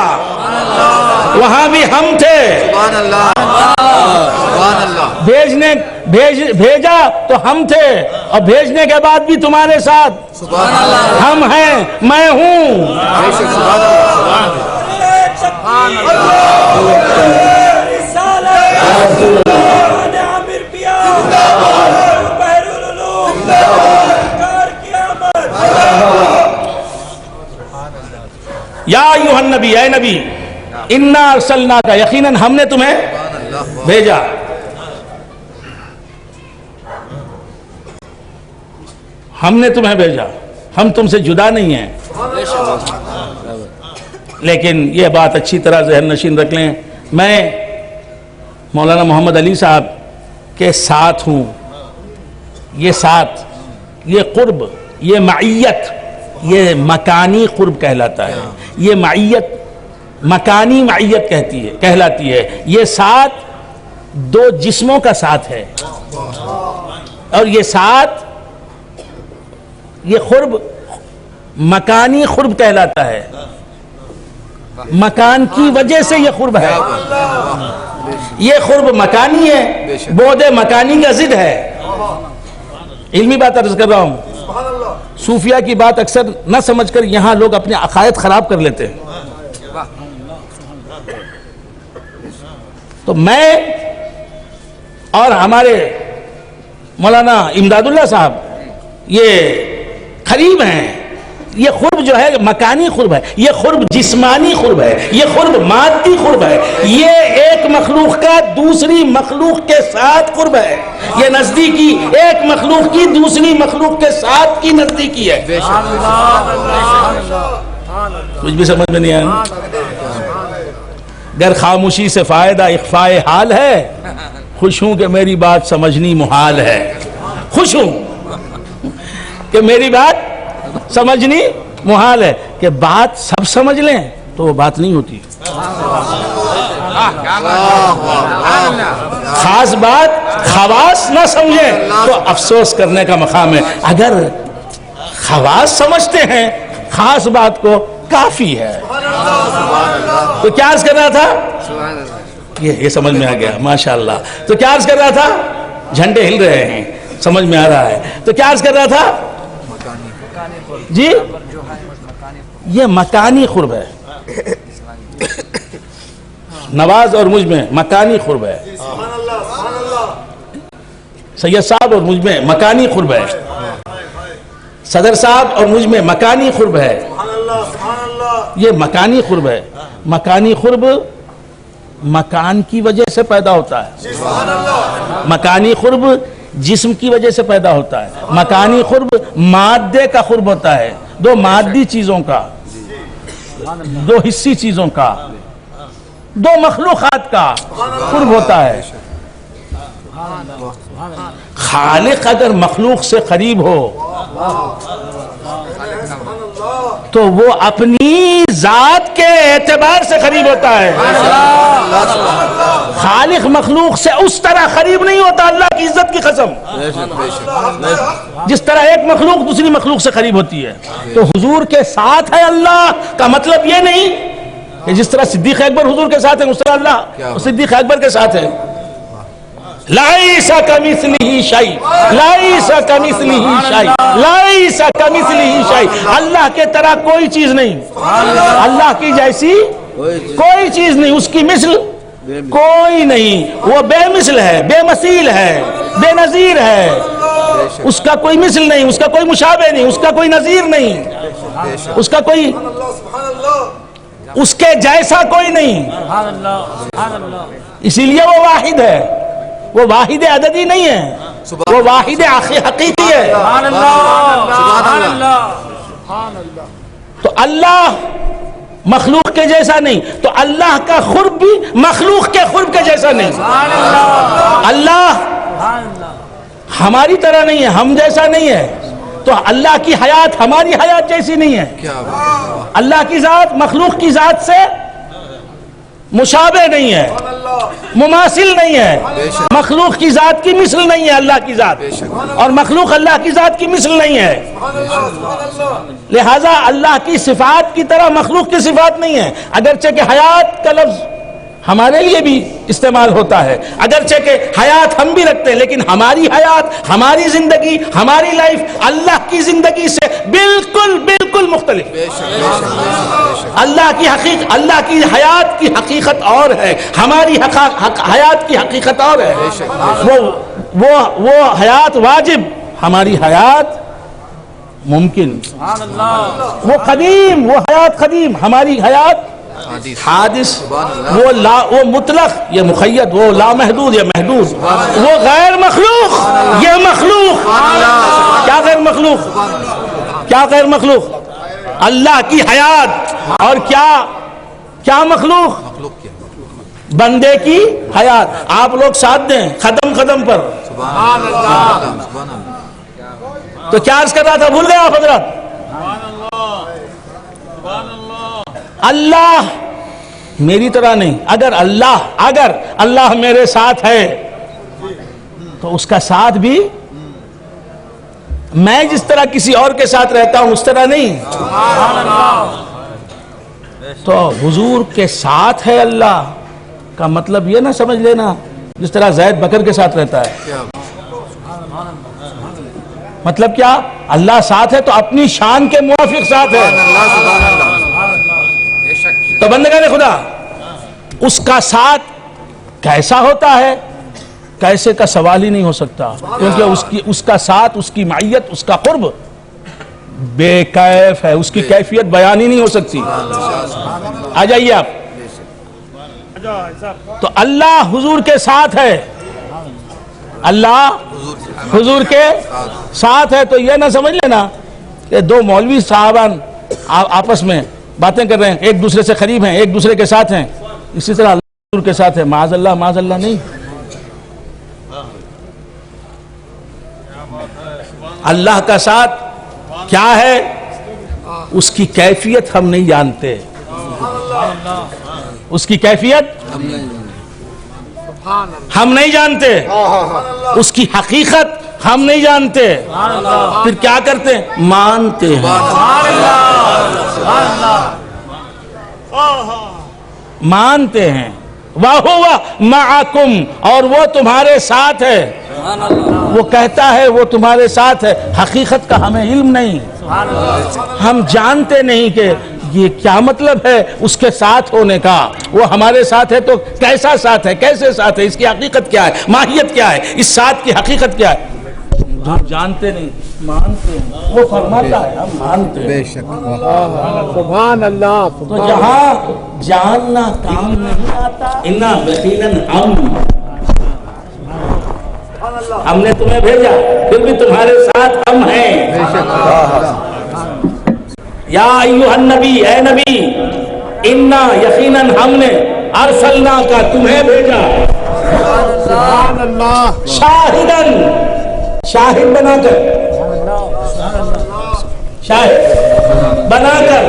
وہاں بھی ہم تھے. بھیجا تو ہم تھے، اور بھیجنے کے بعد بھی تمہارے ساتھ ہم ہیں، میں ہوں. یا ایھا النبی، اے نبی، انا ارسلناک، یقیناً ہم نے تمہیں بھیجا. ہم نے تمہیں بھیجا، ہم تم سے جدا نہیں ہیں. لیکن یہ بات اچھی طرح ذہن نشین رکھ لیں، میں مولانا محمد علی صاحب کے ساتھ ہوں. یہ ساتھ، یہ قرب، یہ معیت، یہ مکانی قرب کہلاتا ہے. یہ معیت مکانی معیت کہلاتی ہے. یہ ساتھ دو جسموں کا ساتھ ہے، اور یہ ساتھ، یہ قرب مکانی قرب کہلاتا ہے. مکان کی وجہ سے یہ قرب ہے. یہ قرب مکانی ہے، بعد مکانی کا ضد ہے. علمی بات عرض کر رہا ہوں. صوفیہ کی بات اکثر نہ سمجھ کر یہاں لوگ اپنے عقائد خراب کر لیتے ہیں. تو میں اور ہمارے مولانا امداد اللہ صاحب یہ قریب ہیں. یہ قرب جو ہے مکانی قرب ہے، یہ قرب جسمانی قرب ہے، یہ قرب مادی قرب ہے. یہ ایک مخلوق کا دوسری مخلوق کے ساتھ قرب ہے. یہ نزدیکی ایک مخلوق کی دوسری مخلوق کے ساتھ کی نزدیکی ہے. کچھ بھی سمجھ میں نہیں آیا؟ گر خاموشی سے فائدہ اخفائے حال ہے، خوش ہوں کہ میری بات سمجھنی محال ہے. خوش ہوں کہ میری بات سمجھنی محال ہے. کہ بات سب سمجھ لیں تو وہ بات نہیں ہوتی. خاص بات خواص نہ سمجھیں تو افسوس کرنے کا مقام ہے. اگر خواص سمجھتے ہیں خاص بات کو کافی ہے. تو کیا عرض کر رہا تھا؟ یہ سمجھ میں آ گیا، ماشاءاللہ. تو کیا عرض کر رہا تھا؟ جھنڈے ہل رہے ہیں، سمجھ میں آ رہا ہے. تو کیا عرض کر رہا تھا جی؟ یہ مکانی قرب ہے. نواز اور مجھ میں مکانی قرب ہے. سید صاحب اور مجھ میں مکانی قرب ہے. صدر صاحب اور مجھ میں مکانی قرب ہے. یہ مکانی قرب ہے. مکانی قرب مکان کی وجہ سے پیدا ہوتا ہے. مکانی قرب جسم کی وجہ سے پیدا ہوتا ہے. مکانی قرب مادے کا قرب ہوتا ہے، دو مادی چیزوں کا، دو حصی چیزوں کا، دو مخلوقات کا قرب ہوتا ہے. خالق اگر مخلوق سے قریب ہو تو وہ اپنی ذات کے اعتبار سے قریب ہوتا ہے. خالق مخلوق سے اس طرح قریب نہیں ہوتا، اللہ کی عزت کی قسم، جس طرح ایک مخلوق دوسری مخلوق سے قریب ہوتی ہے. تو حضور کے ساتھ ہے اللہ کا مطلب یہ نہیں کہ جس طرح صدیق اکبر حضور کے ساتھ ہے اس طرح اللہ صدیق اکبر کے ساتھ ہے. لَيْسَ كَمِثْلِهِ شَيْءٌ لَيْسَ كَمِثْلِهِ شَيْءٌ لَيْسَ كَمِثْلِهِ شَيْءٌ. اللہ کے طرح کوئی چیز نہیں، اللہ کی جیسی کوئی چیز نہیں، اس کی مثل کوئی نہیں. وہ بے مثل ہے، بے مثیل ہے، بے نظیر ہے. اس کا کوئی مثل نہیں، اس کا کوئی مشابہ نہیں، اس کا کوئی نظیر نہیں، اس کا کوئی، اس کے جیسا کوئی نہیں. اسی لیے وہ واحد ہے. وہ واحد عددی نہیں ہے، وہ واحد حقیقی ہے. تو اللہ مخلوق کے جیسا نہیں، تو اللہ کا قرب بھی مخلوق کے قرب کے جیسا نہیں. اللہ ہماری طرح نہیں ہے، ہم جیسا نہیں ہے. تو اللہ کی حیات ہماری حیات جیسی نہیں ہے. اللہ کی ذات مخلوق کی ذات سے مشابہ نہیں ہے، مماثل نہیں ہے. مخلوق کی ذات کی مثل نہیں ہے اللہ کی ذات، اور مخلوق اللہ کی ذات کی مثل نہیں ہے. لہذا اللہ کی صفات کی طرح مخلوق کی صفات نہیں ہے. اگرچہ کہ حیات کا لفظ ہمارے لیے بھی استعمال ہوتا ہے، اگرچہ کہ حیات ہم بھی رکھتے ہیں، لیکن ہماری حیات، ہماری زندگی، ہماری لائف اللہ کی زندگی سے بالکل بالکل مختلف. اللہ کی حیات کی حقیقت اور ہے، ہماری حیات کی حقیقت اور ہے. وہ حیات واجب، ہماری حیات ممکن. وہ قدیم، وہ حیات قدیم، ہماری حیات حادث. وہ مطلق، یہ مقید. وہ لامحدود، یہ محدود. وہ غیر مخلوق، یہ مخلوق. کیا غیر مخلوق؟ کیا غیر مخلوق؟ اللہ کی حیات، اور کیا مخلوق؟ بندے کی حیات۔ آپ لوگ ساتھ دیں قدم قدم پر۔ تو کیا عرض کر رہا تھا، بھول گئے آپ حضرات؟ اللہ میری طرح نہیں، اگر اللہ میرے ساتھ ہے تو اس کا ساتھ بھی میں جس طرح کسی اور کے ساتھ رہتا ہوں اس طرح نہیں۔ تو حضور کے ساتھ ہے اللہ کا مطلب یہ نہ سمجھ لینا جس طرح زید بکر کے ساتھ رہتا ہے۔ مطلب کیا؟ اللہ ساتھ ہے تو اپنی شان کے موافق ساتھ ہے۔ تو بندگان خدا، اس کا ساتھ کیسا ہوتا ہے؟ کیسے کا سوال ہی نہیں ہو سکتا، کیونکہ اس کا ساتھ، اس کی معیت، اس کا قرب بے کیف ہے، اس کی کیفیت بیان ہی نہیں ہو سکتی۔ آ جائیے آپ۔ تو اللہ حضور کے ساتھ ہے، اللہ حضور کے ساتھ ہے، تو یہ نہ سمجھ لینا کہ دو مولوی صاحبان آپس میں باتیں کر رہے ہیں، ایک دوسرے سے قریب ہیں، ایک دوسرے کے ساتھ ہیں، اسی طرح اللہ حضور کے ساتھ ہے۔ معاذ اللہ نہیں۔ اللہ کا ساتھ کیا ہے؟ اس کی کیفیت ہم نہیں جانتے، اس کی کیفیت ہم نہیں جانتے، اس کی حقیقت ہم نہیں جانتے، پھر کیا کرتے ہیں؟ مانتے ہیں، مانتے ہیں۔ وَهُوَ مَعَكُمْ، اور وہ تمہارے ساتھ ہے، وہ کہتا ہے وہ تمہارے ساتھ ہے، حقیقت کا ہمیں علم نہیں، ہم جانتے نہیں کہ یہ کیا مطلب ہے اس کے ساتھ ہونے کا۔ وہ ہمارے ساتھ ہے تو کیسا ساتھ ہے، کیسے ساتھ ہے، اس کی حقیقت کیا ہے، ماہیت کیا ہے، اس ساتھ کی حقیقت کیا ہے، ہم جانتے نہیں، مانتے ہیں۔ وہ فرماتا ہے ہم مانتے ہیں۔ بے شک سبحان اللہ۔ تو جہاں جاننا کام نہیں آتا، اِنَّا بَخِيلًا ہم نے تمہیں بھیجا، پھر بھی تمہارے ساتھ ہم ہیں۔ یا ایھا النبی، اے نبی، اِنَّا یقیناً ہم نے ارسلنا کا تمہیں بھیجا، سبحان اللہ۔ شاہدن، شاہد بنا کر، شاہد بنا کر۔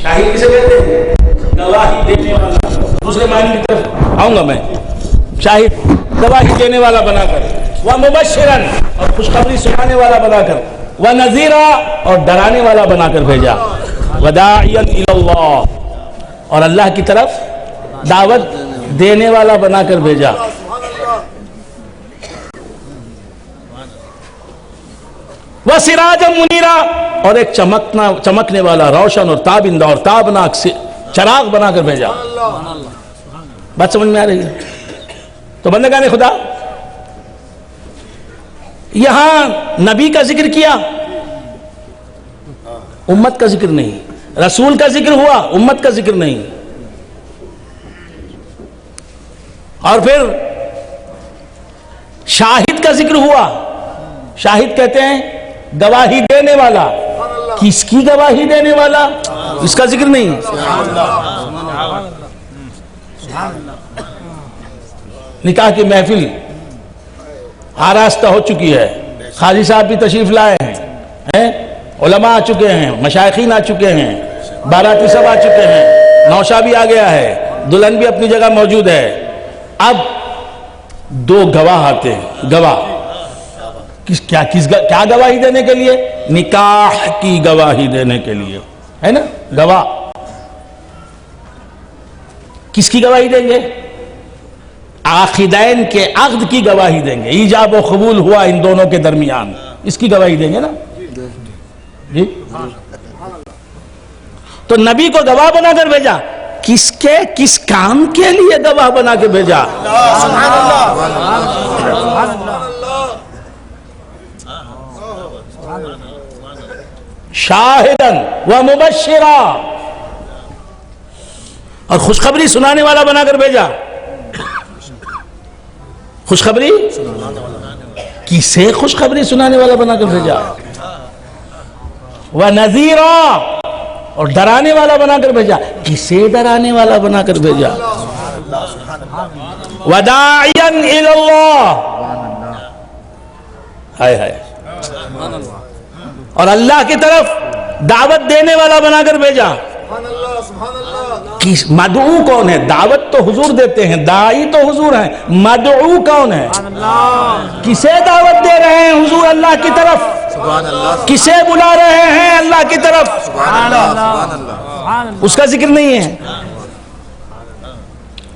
شاہد کسے کہتے ہیں؟ گواہی دینے والا۔ دوسرے معنی کی طرف آؤں گا میں۔ شاہد گواہی دینے والا بنا کر، وَمُبَشِّرًا، اور خوشخبری سنانے والا بنا کر، وَنَذِيرًا، اور ڈرانے والا بنا کر بھیجا، وَدَاعِيًا إِلَى اللَّهِ، اور اللہ کی طرف دعوت دینے والا بنا کر بھیجا۔ وَسِرَاجًا مُنِيرًا، اور ایک چمکنے والا، روشن اور تابندہ اور تابناک چراغ بنا کر بھیجا۔ بات سمجھ میں آ رہی ہے؟ تو بندگان خدا، یہاں نبی کا ذکر کیا، امت کا ذکر نہیں، رسول کا ذکر ہوا، امت کا ذکر نہیں، اور پھر شاہد کا ذکر ہوا۔ شاہد کہتے ہیں گواہی دینے والا۔ کس کی گواہی دینے والا؟ اس کا ذکر نہیں۔ نکاح کی محفل آراستہ ہو چکی ہے، قاضی صاحب بھی تشریف لائے ہیں، علماء آ چکے ہیں، مشائخین آ چکے ہیں، باراتی سب آ چکے ہیں، نوشہ بھی آ گیا ہے، دلہن بھی اپنی جگہ موجود ہے۔ اب دو گواہ آتے ہیں۔ گواہ کیا گواہی دینے کے لیے؟ نکاح کی گواہی دینے کے لیے، ہے نا؟ گواہ کس کی گواہی دیں گے؟ عاقدین کے عقد کی گواہی دیں گے، ایجاب و قبول ہوا ان دونوں کے درمیان، اس کی گواہی دیں گے نا جی۔ تو نبی کو گواہ بنا کر بھیجا، کس کام کے لیے گواہ بنا کے بھیجا؟ شاہدن و مبشرا، اور خوشخبری سنانے والا بنا کر بھیجا۔ خوشخبری کسے خوشخبری سنانے والا بنا کر بھیجا؟ وَنَذِيرًا اور ڈرانے والا بنا کر بھیجا. کسے ڈرانے والا بنا کر بھیجا؟ وَدَاعِيًا إِلَى اللَّهِ ہائے ہائے اور اللہ کی طرف دعوت دینے والا بنا کر بھیجا. مدعو کون ہے؟ دعوت تو حضور دیتے ہیں، داعی تو حضور ہیں، مدعو کون ہے؟ کسے دعوت دے رہے ہیں حضور اللہ کی طرف؟ کسے بلا رہے ہیں اللہ کی طرف؟ اس کا ذکر نہیں ہے.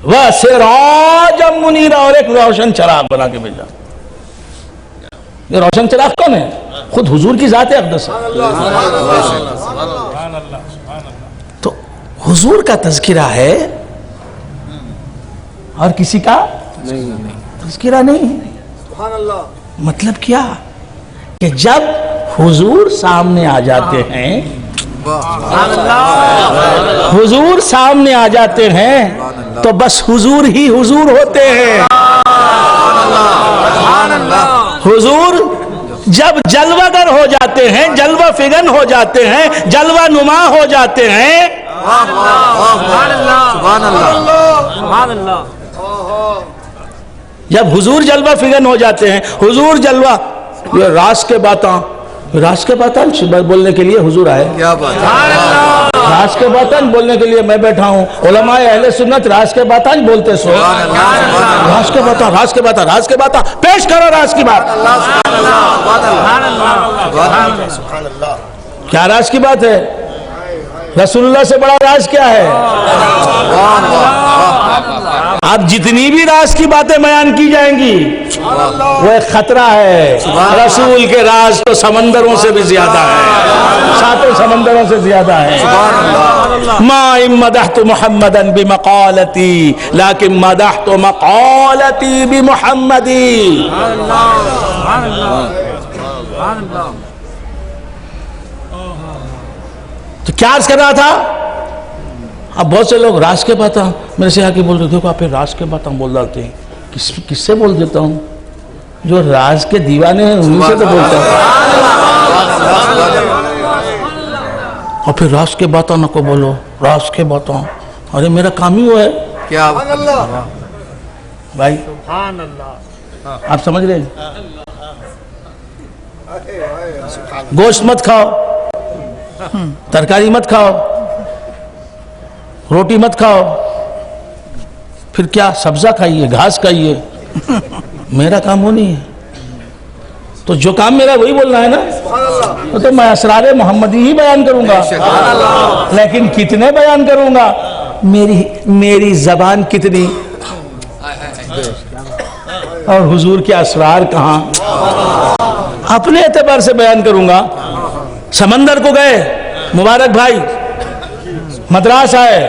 وَسِرَاجًا مُنِيرًا اور ایک روشن چراغ بنا کے بھیجا. یہ روشن چراغ کون ہے؟ خود حضور کی ذات اقدس ہے. تو حضور کا تذکرہ ہے اور کسی کا تذکرہ نہیں. مطلب کیا کہ جب حضور سامنے آ جاتے ہیں، حضور سامنے آ جاتے ہیں تو بس حضور ہی حضور ہوتے ہیں. حضور جب جلوہ گر ہو جاتے ہیں، جلوہ فگن ہو جاتے ہیں، جلوہ نما ہو جاتے ہیں، جب حضور جلوہ فگن ہو جاتے ہیں، حضور جلوہ یہ راز کے باتیں بولنے کے لیے حضور آئے. راز کے باتیں بولنے کے لیے میں بیٹھا ہوں. علماء اہل سنت راز کے باتیں بولتے سو. راز کے باتیں پیش کرو. راز کی بات کیا راز کی بات ہے؟ رسول اللہ سے بڑا راز کیا ہے؟ اب جتنی بھی راز کی باتیں بیان کی جائیں گی وہ ایک خطرہ ہے. رسول کے راز تو سمندروں سے بھی زیادہ ہے، ساتوں سمندروں سے زیادہ ہے. ما ان مدحت محمدا بمقالتی لیکن مدحت مقالتی بمحمدی. تو کیا عرض کر رہا تھا؟ اب بہت سے لوگ راز کے باتیں میرے سے آ کے بول رہے دیکھو آپ پھر راز کے باتیں بول ڈالتے ہیں. کس سے بول دیتا ہوں؟ جو راز کے دیوانے ہیں انہیں سے تو بولتا ہوں. اور پھر راز کے باتیں نہ کو بولو، راز کے باتیں. ارے میرا کام ہی وہ ہے. کیا بھائی آپ سمجھ رہے ہیں؟ گوشت مت کھاؤ، ترکاری مت کھاؤ، روٹی مت کھاؤ، پھر کیا سبزہ کھائیے، گھاس کھائیے. میرا کام وہ نہیں ہے. تو جو کام میرا وہی بولنا ہے نا. تو میں اسرار محمدی ہی بیان کروں گا. لیکن کتنے بیان کروں گا؟ میری زبان کتنی اور حضور کے اسرار کہاں؟ اپنے اعتبار سے بیان کروں گا. سمندر کو گئے مبارک بھائی، مدراس آئے،